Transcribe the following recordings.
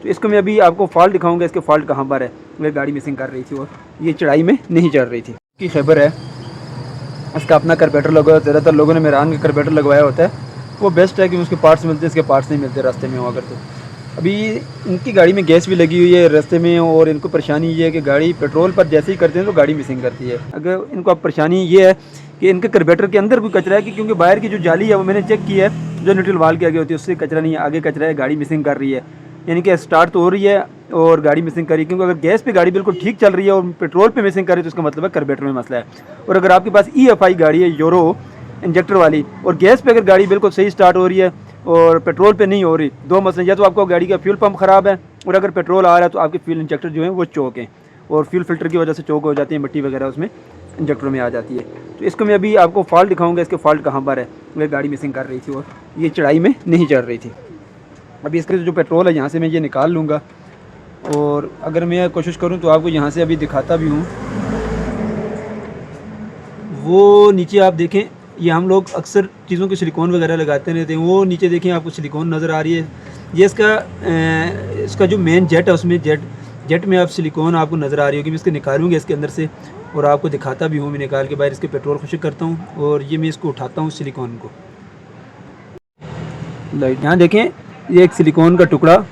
तो इसको मैं अभी आपको फॉल्ट दिखाऊंगा, इसके फॉल्ट कहाँ पर है। वह गाड़ी मिसिंग कर रही थी और ये चढ़ाई में नहीं चढ़ रही थी की खबर है। इसका अपना कार्बोरेटर लगा, ज़्यादातर लोगों ने मेरान का कार्बोरेटर लगवाया होता है, वो बेस्ट है कि उसके पार्ट्स मिलते हैं, इसके पार्ट्स नहीं मिलते रास्ते में हुआ करते। अभी इनकी गाड़ी में गैस भी लगी हुई है रास्ते में, और इनको परेशानी ये है कि गाड़ी पेट्रोल पर जैसे ही करते हैं तो गाड़ी मिसिंग करती है। अगर इनको अब परेशानी ये है कि इनके कार्बोरेटर के अंदर कोई कचरा है, कि क्योंकि बाहर की जो जाली है वो मैंने चेक की है, जो न्यूट्रल वाल के आगे होती है उससे कचरा नहीं है, आगे कचरा है, गाड़ी मिसिंग कर रही है। यानी कि स्टार्ट तो हो रही है और गाड़ी मिसिंग कर रही है, क्योंकि अगर गैस पे गाड़ी बिल्कुल ठीक चल रही है और पेट्रोल पे मिसिंग कर रही है तो इसका मतलब है कार्बोरेटर में मसला है। और अगर आपके पास EFI गाड़ी है, यूरो इंजेक्टर वाली, और गैस पे अगर गाड़ी बिल्कुल सही स्टार्ट हो रही है और पेट्रोल पे नहीं हो रही, दो मसले, या तो आपको गाड़ी का फ्यूल पंप ख़राब है, और अगर पेट्रोल आ रहा है तो आपके फ्यूल इंजेक्टर जो है वो चौक हैं, और फ्यूल फिल्टर की वजह से चौक हो जाती है, मिट्टी वगैरह उसमें इंजेक्टर में आ जाती है। तो इसको मैं अभी आपको फॉल्ट दिखाऊंगा, इसके फॉल्ट कहाँ पर है। वह गाड़ी मिसिंग कर रही थी और ये चढ़ाई में नहीं चढ़ रही थी। अभी इसका जो पेट्रोल है यहाँ से मैं ये निकाल लूँगा, और अगर मैं कोशिश करूँ तो आपको यहाँ से अभी दिखाता भी हूँ। वो नीचे आप देखें, ये हम लोग अक्सर चीज़ों के सिलिकॉन वगैरह लगाते रहते हैं, वो नीचे देखें आपको सिलिकॉन नज़र आ रही है। ये इसका जो मेन जेट है उसमें जेट में आप सिलिकॉन आपको नज़र आ रही होगी। मैं इसको निकालूँगा इसके अंदर से और आपको दिखाता भी हूँ। मैं निकाल के बाहर इसके पेट्रोल खुश करता हूँ और ये मैं इसको उठाता हूँ सिलिकॉन को। लाइट यहाँ देखें, ये एक सिलिकॉन का टुकड़ा,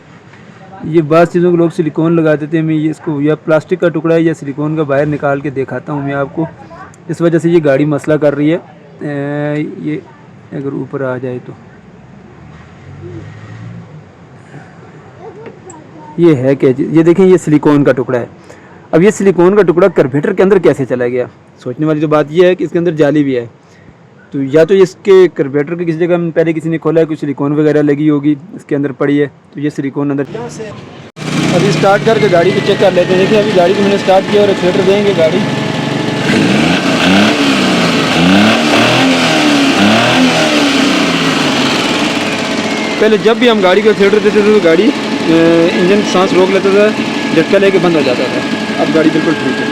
ये बाज़ चीज़ों को लोग सिलिकॉन लगा देते हैं। मैं ये इसको या प्लास्टिक का टुकड़ा है या सिलिकॉन का बाहर निकाल के दिखाता हूँ मैं आपको। इस वजह से ये गाड़ी मसला कर रही है। ये अगर ऊपर आ जाए तो ये है क्या, ये देखें ये सिलिकॉन का टुकड़ा है। अब ये सिलिकॉन का टुकड़ा कार्बोरेटर के अंदर कैसे चला गया? सोचने वाली तो बात ये है कि इसके अंदर जाली भी है, तो या तो इसके कार्बोरेटर के किसी जगह में पहले किसी ने खोला है, कुछ सिलिकॉन वगैरह लगी होगी इसके अंदर पड़ी है, तो ये सिलिकॉन अंदर। अभी स्टार्ट करके गाड़ी को चेक कर लेते हैं। देखिए अभी गाड़ी को मैंने स्टार्ट किया और एक्सीलेटर देंगे गाड़ी। पहले जब भी हम गाड़ी को एक्सीलेटर देते थे तो गाड़ी इंजन सांस रोक लेता था, झटका लेके बंद हो जाता था। अब गाड़ी बिल्कुल ठीक है।